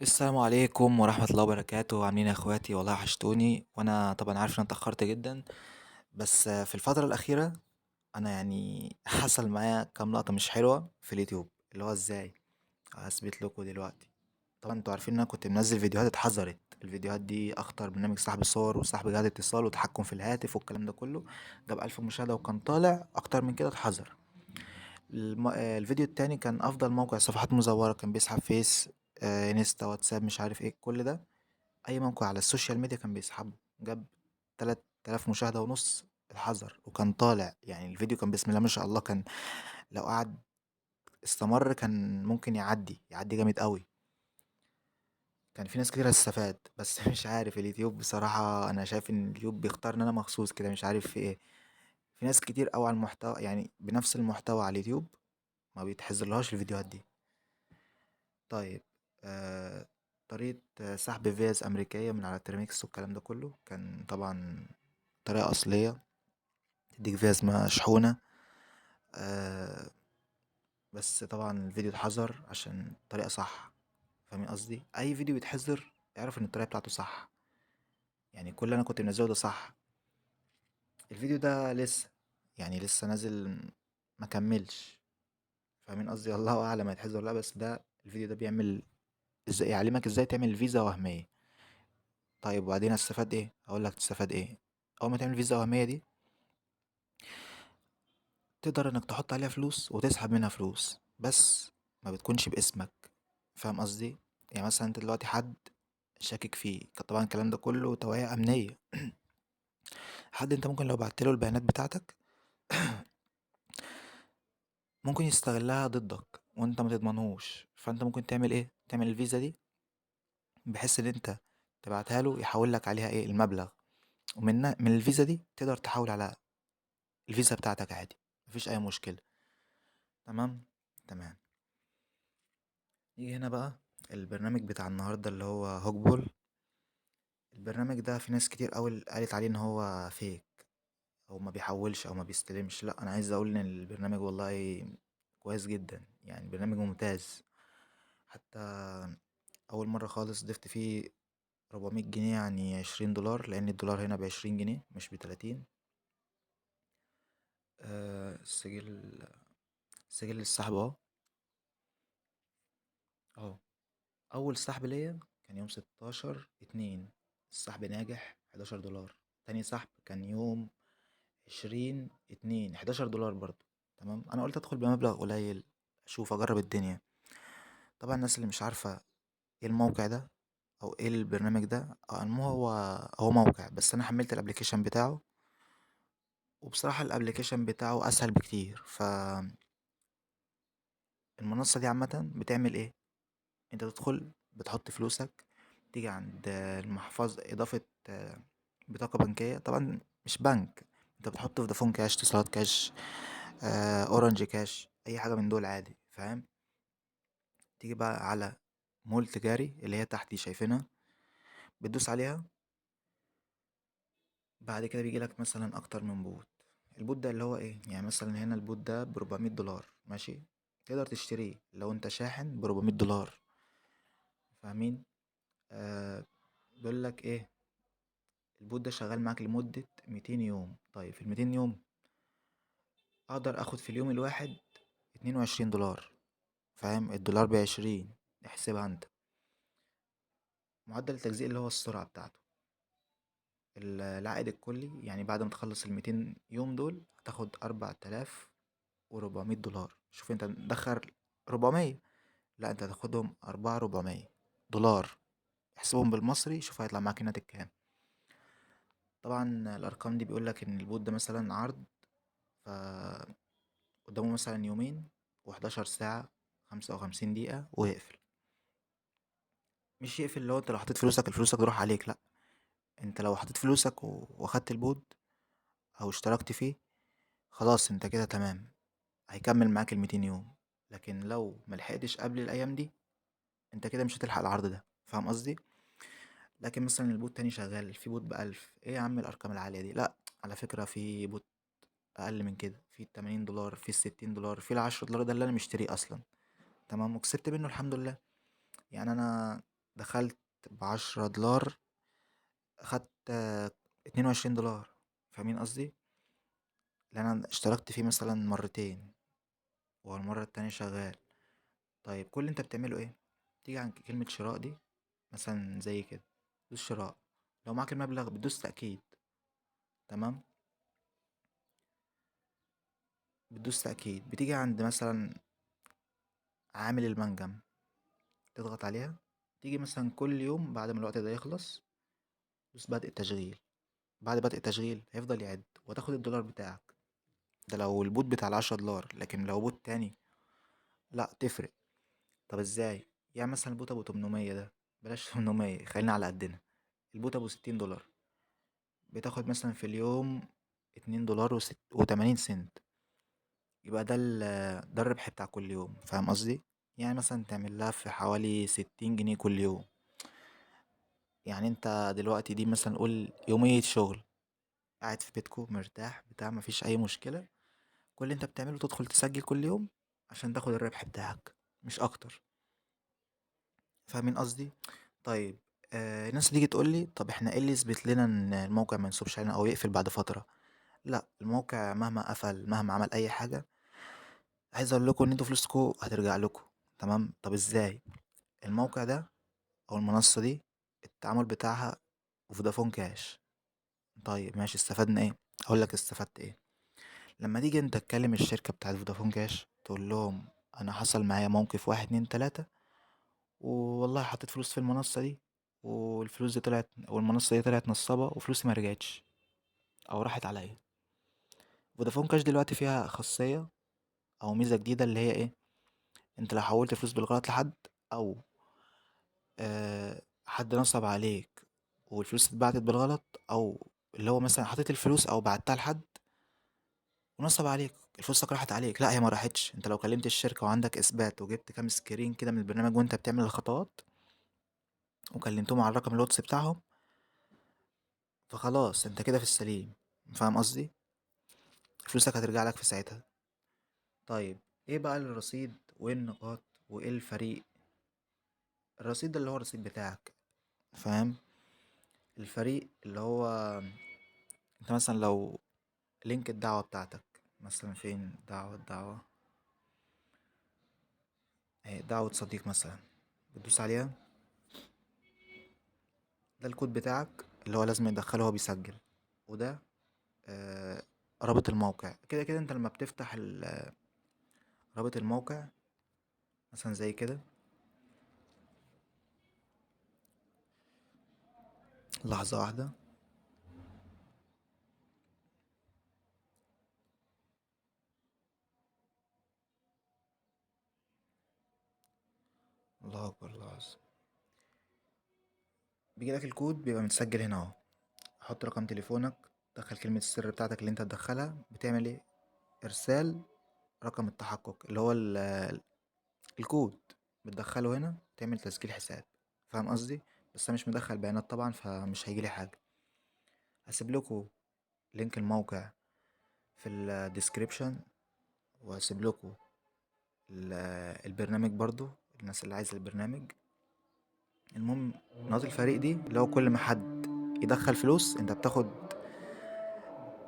السلام عليكم ورحمة الله وبركاته، عاملين إيه يا اخواتي؟ والله وحشتوني، وانا طبعا عارف ان انا اتأخرت جدا. بس في الفترة الأخيرة انا يعني حصل معايا كام لقطة مش حلوة في اليوتيوب. اللي هو ازاي هثبت لكم دلوقتي. طبعا انتوا عارفين ان انا كنت منزل فيديوهات اتحظرت. الفيديوهات دي اخطر برنامج سحب صور وسحب جهاز اتصال وتحكم في الهاتف والكلام ده كله. جاب 1000 مشاهدة وكان طالع اكتر من كده اتحظر. الفيديو التاني كان افضل موقع صفحات مزورة، كان بيسحب فيس، انستا، واتساب، مش عارف ايه كل ده. اي موقع على السوشيال ميديا كان بيسحبه. جاب 3000 مشاهدة ونص. الحذر وكان طالع، يعني الفيديو كان بسم الله ما شاء الله. كان لو قعد استمر كان ممكن يعدي جامد قوي. كان في ناس كتير هتستفاد بس مش عارف اليوتيوب بصراحة. انا شايف ان اليوتيوب بيختارني انا مخصوص كده، مش عارف في ايه. في ناس كتير قوي على المحتوى، يعني بنفس المحتوى على اليوتيوب ما بيتحذرلهاش الفيديوهات دي. طيب. آه طريقة سحب فيز أمريكية من على تريميكس والكلام ده كله كان طبعا طريقة أصلية. تديك فيها اسمها شحونة. آه بس طبعا الفيديو اتحظر عشان الطريقة صح. فاهمين قصدي؟ أي فيديو بيتحظر اعرف إن الطريقة بتاعته صح. يعني كل اللي أنا كنت منزله ده صح. الفيديو ده لسه، يعني لسه نازل، ما كملش. فاهمين قصدي؟ الله أعلم هيتحظر ولا لأ. بس ده الفيديو ده بيعمل ازاي، يعلمك ازاي تعمل فيزا وهمية. طيب وبعدين هتستفاد ايه؟ هقول لك تستفاد ايه. اول ما تعمل فيزا وهمية دي تقدر انك تحط عليها فلوس وتسحب منها فلوس، بس ما بتكونش باسمك. فاهم قصدي؟ يعني مثلا انت دلوقتي حد شاكك فيه، طبعا الكلام ده كله توعية امنية. حد انت ممكن لو بعتله البيانات بتاعتك ممكن يستغلها ضدك وانت ما تضمنهوش. فانت ممكن تعمل ايه؟ تعمل الفيزا دي بحيث ان انت تبعتها له يحول لك عليها ايه المبلغ. من الفيزا دي تقدر تحول على الفيزا بتاعتك عادي. مفيش اي مشكلة. تمام. تمام. نيجي هنا بقى البرنامج بتاع النهاردة اللي هو هوجبول. البرنامج ده في ناس كتير قوي قالت عليه ان هو فيك او ما بيحولش او ما بيستلمش. لا، انا عايز اقول ان البرنامج والله كويس جدا، يعني برنامج ممتاز. حتى اول مرة خالص ضفت فيه 400 جنيه، يعني 20 دولار، لان الدولار هنا ب20 جنيه مش ب30. السجل، سجل السحب اهو. اهو اول سحب ليا كان يوم 16/2. السحب ناجح 11 دولار. تاني سحب كان يوم 20/2، 11 دولار برضو. تمام. انا قلت ادخل بمبلغ قليل اشوف اجرب الدنيا. طبعا الناس اللي مش عارفة ايه الموقع ده او ايه البرنامج ده، هو موقع، بس انا حملت الابليكيشن بتاعه. وبصراحة الابليكيشن بتاعه اسهل بكتير. فالمنصة دي عامة بتعمل ايه؟ انت تدخل بتحط فلوسك، تيجي عند المحفظة اضافة بطاقة بنكية. طبعا مش بنك، انت بتحط في فودافون كاش، اتصالات كاش، اورنج كاش، اي حاجة من دول عادي. فاهم؟ تيجي بقى على مول تجاري اللي هي تحت دي شايفينها، بتدوس عليها. بعد كده بيجيلك مثلا اكتر من بوت. البوت ده اللي هو ايه؟ يعني مثلا هنا البوت ده ب400 دولار، ماشي. تقدر تشتريه لو انت شاحن ب400 دولار. فاهمين؟ بيقول لك ايه؟ البوت ده شغال معاك لمدة 200 يوم. طيب في ال200 يوم اقدر اخد في اليوم الواحد 22 دولار. فاهم؟ الدولار ب20. احسبها انت. معدل التجزئة اللي هو السرعة بتاعته. العائد الكلي يعني بعد ما تخلص ال200 يوم دول هتاخد 4400 دولار. شوف انت مدخر 400، لا انت هتاخدهم 4400 دولار. احسبهم بالمصري شوف هيطلع معاك الناتج كام. طبعا الارقام دي بيقولك ان البوت ده مثلا عرض، ف قدامه مثلا يومين و11 ساعة 55 دقيقة ويقفل. مش يقفل لو انت لو حطيت فلوسك الفلوسك تروح عليك، لأ. انت لو حطيت فلوسك واخدت البود او اشتركت فيه، خلاص انت كده تمام. هيكمل معاك ال200 يوم. لكن لو ملحقتش قبل الايام دي انت كده مش هتلحق العرض ده. فاهم قصدي؟ لكن مثلا البوت تاني شغال في بوت ب1000. ايه يا عم الارقام العالية دي؟ لأ، على فكرة في بوت اقل من كده، في 80 دولار، في 60 دولار، في ال10 دولار ده اللي انا مشتريه اصلا. تمام. وكسبت منه الحمد لله. يعني انا دخلت ب10 دولار، خدت 22 دولار. فاهمين قصدي؟ لان انا اشتركت فيه مثلا مرتين، والمرة التانية شغال. طيب كل اللي انت بتعمله ايه؟ تيجي عند كلمة شراء دي، مثلا زي كده، دوس شراء. لو معاك المبلغ بتدوس تأكيد. تمام. بتدوس تأكيد، بتيجي عند مثلا عامل المنجم، تضغط عليها. تيجي مثلا كل يوم بعد ما الوقت ده يخلص، دوس بدء التشغيل. بعد بدء التشغيل هيفضل يعد وتاخد الدولار بتاعك. ده لو البوت بتاع ال10 دولار، لكن لو بوت تاني لا تفرق. طب ازاي؟ يعني مثلا البوت ابو 800 ده، بلاش 800، خلينا على قدنا. البوت ابو 60 دولار، بتاخد مثلا في اليوم 2 دولار و80 سنت. يبقى ده الربح بتاع كل يوم. فاهم قصدي؟ يعني مثلا تعمل لها في حوالي 60 جنيه كل يوم. يعني انت دلوقتي دي مثلا قول يومية شغل، قاعد في بيتكو مرتاح بتاع مفيش اي مشكلة. كل اللي انت بتعمله تدخل تسجل كل يوم عشان تاخد الربح بتاعك، مش اكتر. فاهمين قصدي؟ طيب. الناس تيجي تقول لي طب احنا ايه اللي يثبت لنا ان الموقع ما ينصبش علينا او يقفل بعد فترة؟ لا، الموقع مهما قفل مهما عمل اي حاجة، عايز اقول لكم ان انتوا فلوسكم هترجع لكم. تمام. طب ازاي؟ الموقع ده او المنصة دي التعامل بتاعها فودافون كاش. طيب ماشي، استفدنا ايه؟ اقول لك استفدت ايه. لما تيجي انت تكلم الشركة بتاعت فودافون كاش تقول لهم انا حصل معايا موقف 1 2 3، والله حطيت فلوس في المنصة دي، والفلوس دي طلعت، والمنصة دي طلعت نصابة وفلوسي ما رجعتش او راحت عليا. فودافون كاش دلوقتي فيها خاصية او ميزة جديدة اللي هي ايه، انت لو حولت فلوس بالغلط لحد، او حد نصب عليك والفلوس اتبعتت بالغلط، او اللي هو مثلا حطيت الفلوس او بعتها لحد ونصب عليك، فلوسك راحت عليك. لا، هي ما راحتش. انت لو كلمت الشركة وعندك اثبات وجبت كام سكرين كده من البرنامج وانت بتعمل الخطوات، وكلمتهم على الرقم الواتس بتاعهم، فخلاص انت كده في السليم. فاهم قصدي؟ فلوسك هترجع لك في ساعتها. طيب، ايه بقى الرصيد وايه النقاط وايه الفريق؟ الرصيد ده اللي هو الرصيد بتاعك. فاهم؟ الفريق اللي هو انت مثلا لو لينك الدعوة بتاعتك مثلا، فين دعوة اهي، دعوة صديق مثلا، بتدوس عليها. ده الكود بتاعك اللي هو لازم يدخله وهو بيسجل. وده آه رابط الموقع. كده كده انت لما بتفتح رابط الموقع مثلا زي كده. لحظة واحدة. الله أكبر، الله عظيم. بيجيلك الكود بيبقى متسجل هنا اهو. حط رقم تليفونك، دخل كلمة السر بتاعتك اللي انت هتدخلها، بتعمل ايه؟ ارسال رقم التحقق اللي هو الكود، بتدخله هنا تعمل تسجيل حساب. فاهم قصدي؟ بس انا مش مدخل بيانات طبعا، فمش هيجيلي حاجة. هسيب لكم لينك الموقع في الديسكريبشن، وهسيب لكم البرنامج برضو، الناس اللي عايزة البرنامج. المهم، نقاط الفريق دي اللي هو كل ما حد يدخل فلوس انت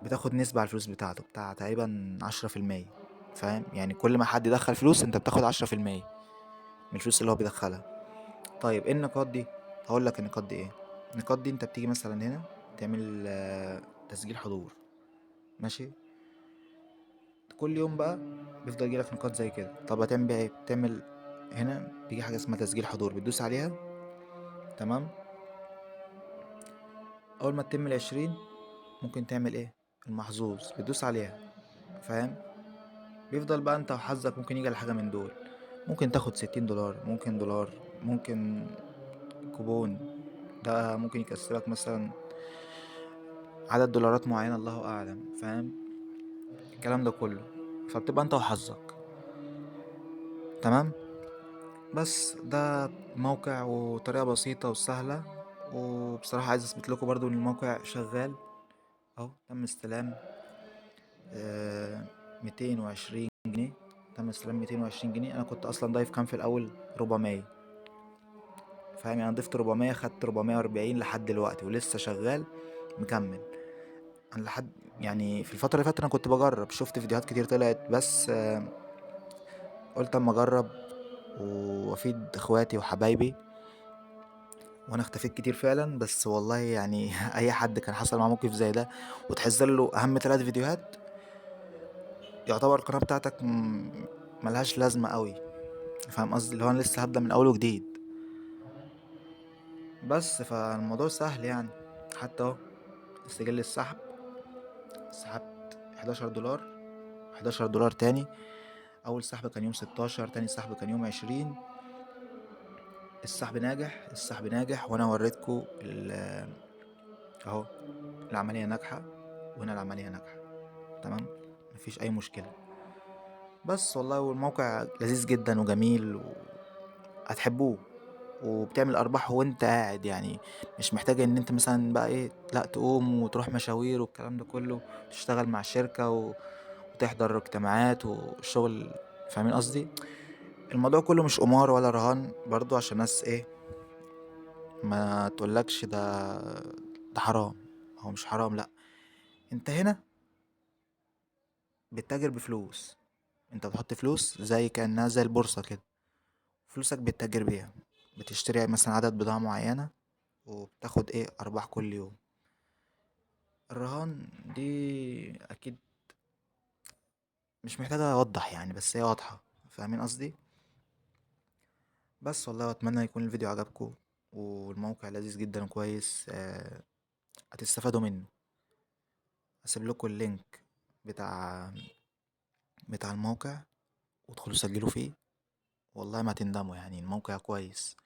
بتاخد نسبة على الفلوس بتاعته بتاع تقريبا 10%. فاهم؟ يعني كل ما حد يدخل فلوس انت بتاخد 10% من الفلوس اللي هو بيدخلها. طيب ايه النقاط دي؟ هقول لك النقاط دي ايه. النقاط دي انت بتيجي مثلا هنا تعمل تسجيل حضور. ماشي. كل يوم بقى بيفضل يجيلك نقاط زي كده. طب هتعمل بيها ايه؟ بتعمل هنا بيجي حاجة اسمها تسجيل حضور، بتدوس عليها. تمام. اول ما تتم ال20 ممكن تعمل ايه؟ المحظوظ، بتدوس عليها. فاهم؟ بيفضل بقى انت وحظك، ممكن يجي على حاجة من دول. ممكن تاخد 60 دولار، ممكن دولار، ممكن كوبون. ده ممكن يكسبك مثلا عدد دولارات معينة، الله أعلم. فاهم؟ الكلام ده كله، فبتبقى انت وحظك. تمام. بس ده موقع وطريقة بسيطة وسهلة. وبصراحة عايز اثبت لكم برضو ان الموقع شغال اهو. تم استلام 220 جنيه. تم استلام 220 جنيه. انا كنت اصلا ضايف كام في الاول؟ 400. فاهم؟ يعني ضفت 400، خدت 440 لحد دلوقتي ولسه شغال مكمل. انا لحد يعني في الفترة اللي فاتت انا كنت بجرب، شفت فيديوهات كتير طلعت، بس قلت اما اجرب وافيد اخواتي وحبايبي. وانا اختفيت كتير فعلا، بس والله يعني اي حد كان حصل معاه موقف زي ده وتحذر له اهم 3 فيديوهات، يعتبر القناة بتاعتك ملهاش لازمة قوي. فاهم قصدي؟ اللي هو انا لسه هبدأ من اول وجديد. بس فالموضوع سهل يعني. حتى اهو سجل السحب، سحبت 11 دولار، 11 دولار تاني. اول سحب كان يوم 16، تاني سحب كان يوم 20. السحب ناجح، السحب ناجح، وانا وريتكم اهو العملية ناجحة، وهنا العملية ناجحة. تمام، مفيش اي مشكلة. بس والله والموقع لذيذ جدا وجميل وهتحبوه، وبتعمل ارباح وانت قاعد يعني. مش محتاج ان انت مثلا بقى ايه، لا تقوم وتروح مشاوير والكلام ده كله، تشتغل مع شركة وتحضر اجتماعات والشغل. فاهمين قصدي؟ الموضوع كله مش قمار ولا رهان برضو، عشان ناس ايه ما تقولكش ده حرام. هو مش حرام، لا. انت هنا بتتاجر بفلوس. انت بتحط فلوس زي كأنها زي البورصة كده، فلوسك بتتاجر بيها. بتشتري مثلا عدد بضاعة معينة وبتاخد ايه ارباح كل يوم. الرهان دي اكيد مش محتاجة اوضح يعني، بس هي واضحة. فاهمين قصدي؟ بس والله اتمنى يكون الفيديو عجبكم، والموقع لذيذ جدا وكويس. هتستفادوا منه. هسيب لكم اللينك بتاع الموقع، وادخلوا سجلوا فيه. والله ما تندموا يعني، الموقع كويس.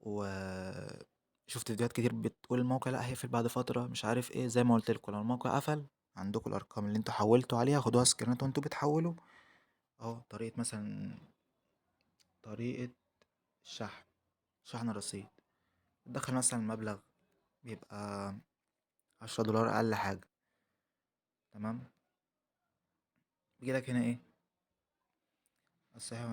و شفت فيديوهات كتير بتقول الموقع لا هيقفل بعد فترة، مش عارف ايه. زي ما قلت لكم، لو الموقع قفل عندكم الارقام اللي انتوا حولتوا عليها، خدوها سكرينات وانتوا بتحولوا. اهو طريقة مثلا، طريقة الشحن، شحن رصيد. تدخل مثلا المبلغ بيبقى 10 دولار اقل حاجة. تمام. بيجيلك هنا ايه، الصحيح.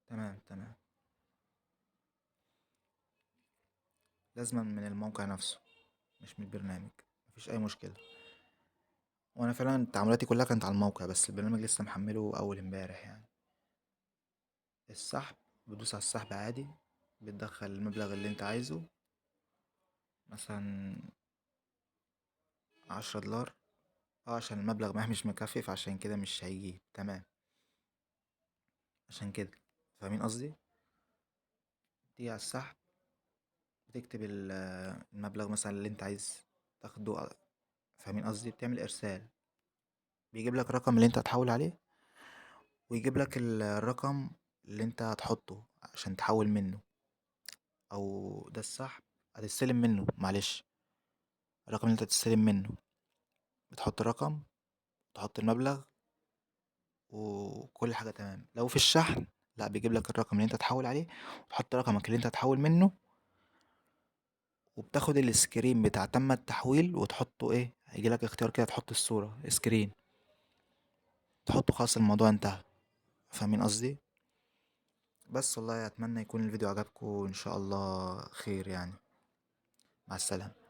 تمام تمام. لازما من الموقع نفسه، مش من البرنامج. مفيش اي مشكلة. وانا فعلا تعاملاتي كلها كانت على الموقع، بس البرنامج لسه محمله اول امبارح يعني. السحب، بتدوس على السحب عادي، بتدخل المبلغ اللي انت عايزه، مثلا 10 دولار. عشان المبلغ معاه مش مكفي، فعشان كده مش هيجيب. تمام، عشان كده. فاهمين قصدي؟ تيجي على السحب، بتكتب المبلغ مثلا اللي انت عايز تاخده. فاهمين قصدي؟ بتعمل ارسال، بيجيب لك الرقم اللي انت هتحول عليه، ويجيب لك الرقم اللي انت هتحطه عشان تحول منه. او ده السحب، هتستلم منه، معلش. الرقم اللي انت هتستلم منه، بتحط الرقم، تحط المبلغ، وكل حاجة تمام. لو في الشحن، لا، بيجيب لك الرقم اللي انت تحول عليه، وتحط رقمك اللي انت هتحول منه، وبتاخد السكرين بتاع تم التحويل وتحطه ايه. هيجي لك اختيار كده تحط الصورة سكرين، تحطه، خلاص الموضوع انتهى. فاهمين قصدي؟ بس والله اتمنى يكون الفيديو عجبكم، ان شاء الله خير يعني. مع السلامة.